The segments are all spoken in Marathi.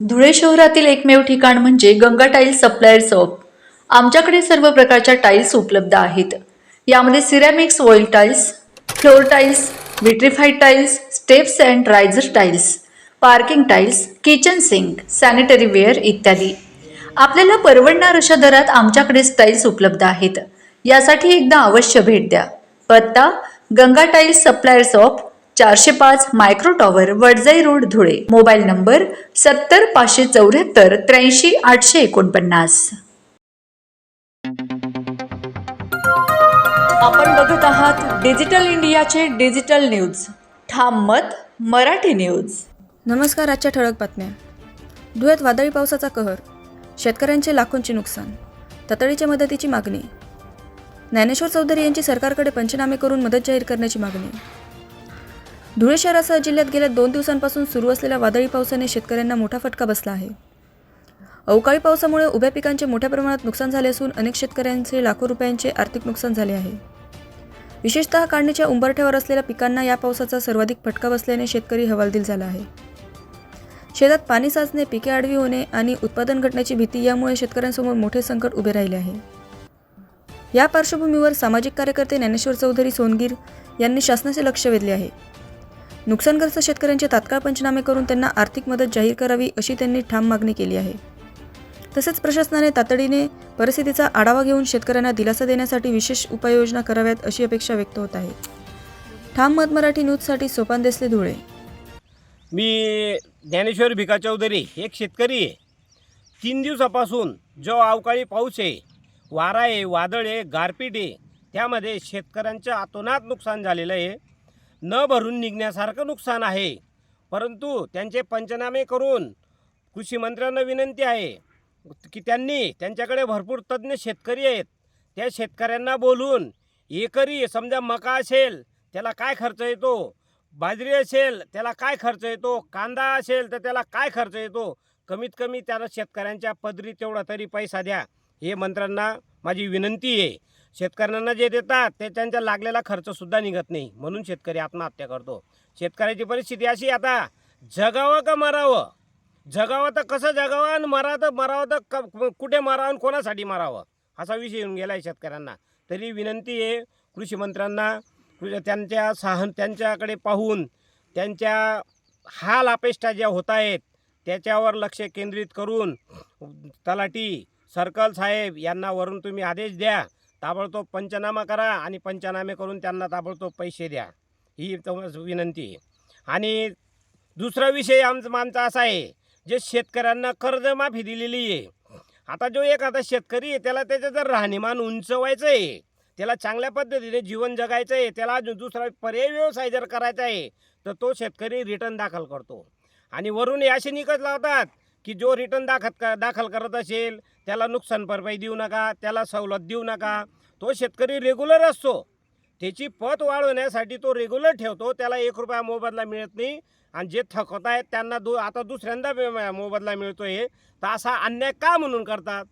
धुळे शहरातील एकमेव ठिकाण म्हणजे गंगा टाइल्स सप्लायर शॉप। आमच्याकडे सर्व प्रकारच्या टाइल्स उपलब्ध आहेत। यामध्ये ceramics, oil tiles, floor tiles, vitrified tiles, steps and riser tiles, parking tiles, kitchen sink, sanitary ware इत्यादी। आपल्याला परवडणार अशा दरात आमच्याकडे टाइल्स उपलब्ध आहेत। यासाठी एकदा अवश्य भेट द्या। पत्ता Ganga tiles supplier shop, 405 micro tower, Wadjai road, Dhule. Mobile number 70 574 83 849। आपण बघत आहात डिजिटल इंडियाचे डिजिटल न्यूज। ठाम मत मराठी न्यूज। नमस्कार। आजच्या ठळक बातम्या। धुळ्यात वादळी पावसाचा कहर, शेतकऱ्यांचे लाखोंचे नुकसान, तातडीच्या मदतीची मागणी। ज्ञानेश्वर चौधरी यांची सरकारकडे पंचनामे करून मदत जाहीर करण्याची मागणी। धुळे शहरासह जिल्ह्यात गेल्या 2 दिवसांपासून सुरू असलेल्या वादळी पावसाने शेतकऱ्यांना मोठा फटका बसला आहे। अवकाळी पावसामुळे उभ्या पिकांचे मोठ्या प्रमाणात नुकसान झाले असून अनेक शेतकऱ्यांचे लाखो रुपयांचे आर्थिक नुकसान झाले आहे। विशेषतः काढणीच्या उंबरठ्यावर असलेल्या पिकांना या पावसाचा सर्वाधिक फटका बसल्याने शेतकरी हवालदिल झाला आहे। शेतात पाणी साचणे, पिके आडवी होणे आणि उत्पादन घटण्याची भीती यामुळे शेतकऱ्यांसमोर मोठे संकट उभे राहिले आहे। या पार्श्वभूमीवर सामाजिक कार्यकर्ते ज्ञानेश्वर चौधरी सोनगीर यांनी शासनाचे लक्ष वेधले आहे। नुकसानग्रस्त शेतकऱ्यांचे तात्काळ पंचनामे करून त्यांना आर्थिक मदत जाहीर करावी अशी त्यांनी ठाम मागणी केली आहे। तसेच प्रशासनाने तातडीने परिस्थितीचा आढावा घेऊन शेतकऱ्यांना दिलासा देण्यासाठी विशेष उपाययोजना कराव्यात अशी अपेक्षा व्यक्त होत आहे। ठाम मत मराठी न्यूजसाठी सोपान देसले, धुळे। मी ज्ञानेश्वर भिका चौधरी एक शेतकरी आहे। 3 दिवसापासून जो अवकाळी पाऊस आहे, वारा आहे, वादळ आहे, गारपीट आहे, त्यामध्ये शेतकऱ्यांचं अतोनात नुकसान झालेलं आहे। न भरून निघण्यासारखं नुकसान आहे। परंतु त्यांचे पंचनामे करून कृषी मंत्र्यांना विनंती आहे की त्यांनी त्यांच्याकडे भरपूर तज्ज्ञ शेतकरी आहेत, त्या शेतकऱ्यांना बोलून एकरी समजा मका असेल त्याला काय खर्च येतो, बाजरी असेल त्याला काय खर्च येतो, कांदा असेल तर त्याला काय खर्च येतो, कमीत कमी त्याला शेतकऱ्यांच्या पदरी तेवढा तरी पैसा द्या, हे मंत्र्यांना माझी विनंती आहे। शेतकऱ्यांना जे देतात ते त्यांचा लागलेला खर्चसुद्धा निघत नाही, म्हणून शेतकरी आत्महत्या करतो। शेतकऱ्याची परिस्थिती अशी आता जगावं का मरावं, जगावं तर कसं जगावं आणि मरावं तर कुठे मरावं आणि कोणासाठी मरावं असा विषय येऊन गेला आहे शेतकऱ्यांना। तरी विनंती आहे कृषी मंत्र्यांना, त्यांच्याकडे पाहून त्यांच्या हाल अपेष्टा ज्या होत आहेत त्याच्यावर लक्ष केंद्रित करून तलाठी, सर्कल साहेब यांना वरून तुम्ही आदेश द्या, ताबडतोब पंचनामा करा आणि पंचनामे करून त्यांना ताबडतोब पैसे द्या, ही विनंती आहे। आणि दुसरा विषय आमचा असा आहे, जे शेतकऱ्यांना कर्जमाफी दिलेली आहे। आता जो एखादा शेतकरी आहे त्याला त्याचं जर राहणीमान उंचवायचं आहे, त्याला चांगल्या पद्धतीने जीवन जगायचं आहे, त्याला दुसरा पर्यायी व्यवसाय जर करायचा आहे तर तो शेतकरी रिटर्न दाखल करतो। आणि वरून असे निकष लावतात की जो रिटर्न दाखल करत असेल त्याला नुकसान भरपाई देऊ नका, त्याला सवलत देऊ नका। तो शेतकरी रेग्युलर असतो, त्याची पत वाढवण्यासाठी तो रेग्युलर ठेवतो, त्याला 1 रुपया मोबदला मिळत नाही। आणि जे थकवत आहेत त्यांना आता दुसऱ्यांदा मोबदला मिळतो आहे, तर असा अन्याय का म्हणून करतात?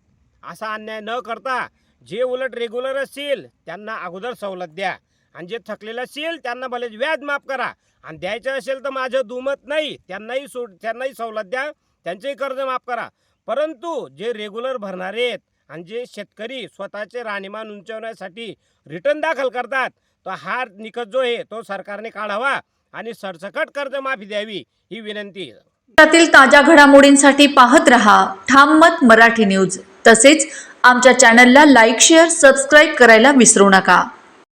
असा अन्याय न करता जे उलट रेग्युलर असतील त्यांना अगोदर सवलत द्या, आणि जे थकलेले असतील त्यांना भले व्याज माफ करा, आणि द्यायचं असेल तर माझं दुमत नाही, त्यांनाही सवलत द्या, त्यांचेही कर्ज माफ करा। परंतु जे रेग्युलर भरणारे आहेत आणि जे शेतकरी स्वतःचे राहणीमान उंचावण्यासाठी रिटर्न दाखल करतात, तर हा निकष जो आहे तो सरकारने काढावा आणि सरसकट कर्जमाफी द्यावी, ही विनंती आहे। त्यातील ताज्या घडामोडींसाठी पाहत रहा ठाम मत मराठी न्यूज। तसेच आमच्या चॅनलला लाईक, शेअर, सबस्क्राईब करायला विसरू नका।